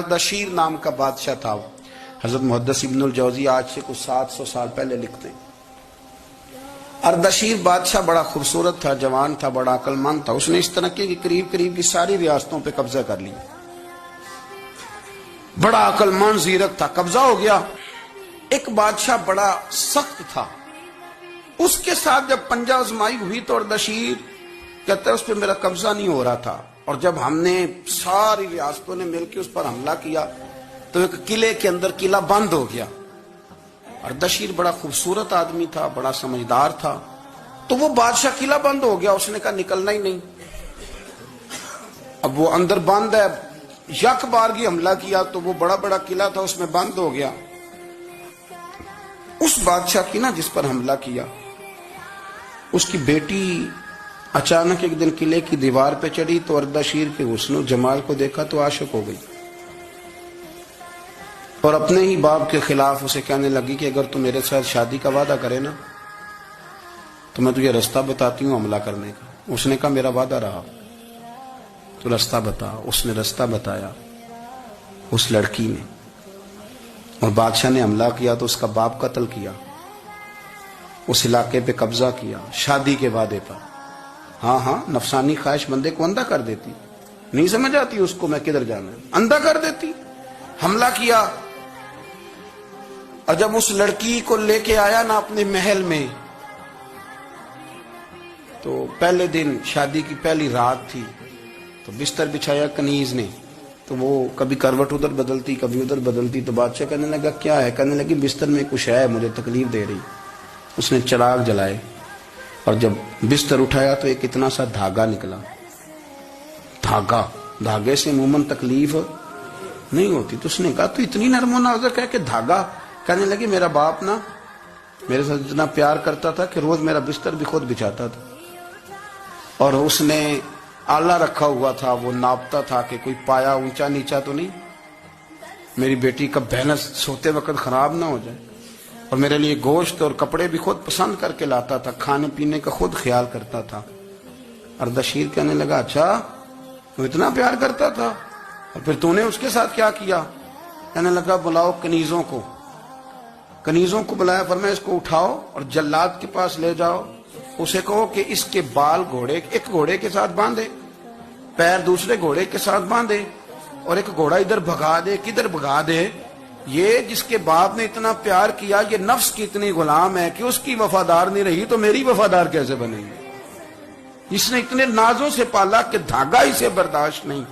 Ardashir نام کا بادشاہ تھا. حضرت محدث ابن الجوزی آج سے کچھ 700 سال پہلے لکھتے ہیں. اردشیر بادشاہ بڑا خوبصورت تھا، جوان تھا، بڑا عقل مند تھا. اس نے اس طرح کی قریب کی ساری ریاستوں پہ قبضہ کر لیا. بڑا عقل مند زیرک تھا، قبضہ ہو گیا. ایک بادشاہ بڑا سخت تھا، اس کے ساتھ جب پنجہ آزمائی ہوئی تو اردشیر کہتا ہے اس پہ میرا قبضہ نہیں ہو رہا تھا، اور جب ہم نے ساری ریاستوں نے مل کے اس پر حملہ کیا تو ایک قلعے کے اندر قلعہ بند ہو گیا. اردشیر بڑا خوبصورت آدمی تھا، بڑا سمجھدار تھا، تو وہ بادشاہ قلعہ بند ہو گیا. اس نے کہا نکلنا ہی نہیں. اب وہ اندر بند ہے، یک بارگی حملہ کیا تو وہ بڑا قلعہ تھا اس میں بند ہو گیا. اس بادشاہ کی نا جس پر حملہ کیا، اس کی بیٹی اچانک ایک دن قلعے کی دیوار پہ چڑھی تو اردشیر کے حسن و جمال کو دیکھا تو عاشق ہو گئی، اور اپنے ہی باپ کے خلاف اسے کہنے لگی کہ اگر تو میرے ساتھ شادی کا وعدہ کرے نا تو میں تجھے رستہ بتاتی ہوں حملہ کرنے کا. اس نے کہا میرا وعدہ رہا، تو رستہ بتا. اس نے رستہ بتایا اس لڑکی نے، اور بادشاہ نے حملہ کیا تو اس کا باپ قتل کیا، اس علاقے پہ قبضہ کیا شادی کے وعدے پر. ہاں نفسانی خواہش بندے کو اندھا کر دیتی، نہیں سمجھ آتی اس کو میں کدھر جانا ہے، اندھا کر دیتی. حملہ کیا، اور جب اس لڑکی کو لے کے آیا نا اپنے محل میں، تو پہلے دن شادی کی پہلی رات تھی، تو بستر بچھایا کنیز نے، تو وہ کبھی کروٹ ادھر بدلتی کبھی ادھر بدلتی. تو بادشاہ کہنے لگا کیا ہے؟ کہنے لگی بستر میں کچھ ہے، مجھے تکلیف دے رہی. اس نے چراغ جلائے اور جب بستر اٹھایا تو ایک اتنا سا دھاگا نکلا. دھاگے سے عموماً تکلیف نہیں ہوتی. تو اس نے کہا تو اتنی نرم و نازک ہے کہ دھاگا. کہنے لگی میرا باپ نا میرے ساتھ اتنا پیار کرتا تھا کہ روز میرا بستر بھی خود بچھاتا تھا، اور اس نے آلہ رکھا ہوا تھا، وہ ناپتا تھا کہ کوئی پایا اونچا نیچا تو نہیں، میری بیٹی کا بیلنس سوتے وقت خراب نہ ہو جائے. اور میرے لیے گوشت اور کپڑے بھی خود پسند کر کے لاتا تھا، کھانے پینے کا خود خیال کرتا تھا. اردشیر کہنے لگا اچھا تو اتنا پیار کرتا تھا، اور پھر تو نے اس کے ساتھ کیا کیا؟ کہنے لگا بلاؤ کنیزوں کو بلایا. فرمایا اس کو اٹھاؤ اور جلاد کے پاس لے جاؤ، اسے کہو کہ اس کے بال ایک گھوڑے کے ساتھ باندھے، پیر دوسرے گھوڑے کے ساتھ باندھے، اور ایک گھوڑا ادھر بھگا دے کدھر بھگا دے. یہ جس کے باپ نے اتنا پیار کیا، یہ نفس کی اتنی غلام ہے کہ اس کی وفادار نہیں رہی تو میری وفادار کیسے بنے گی؟ اس نے اتنے نازوں سے پالا کہ دھاگا اسے برداشت نہیں.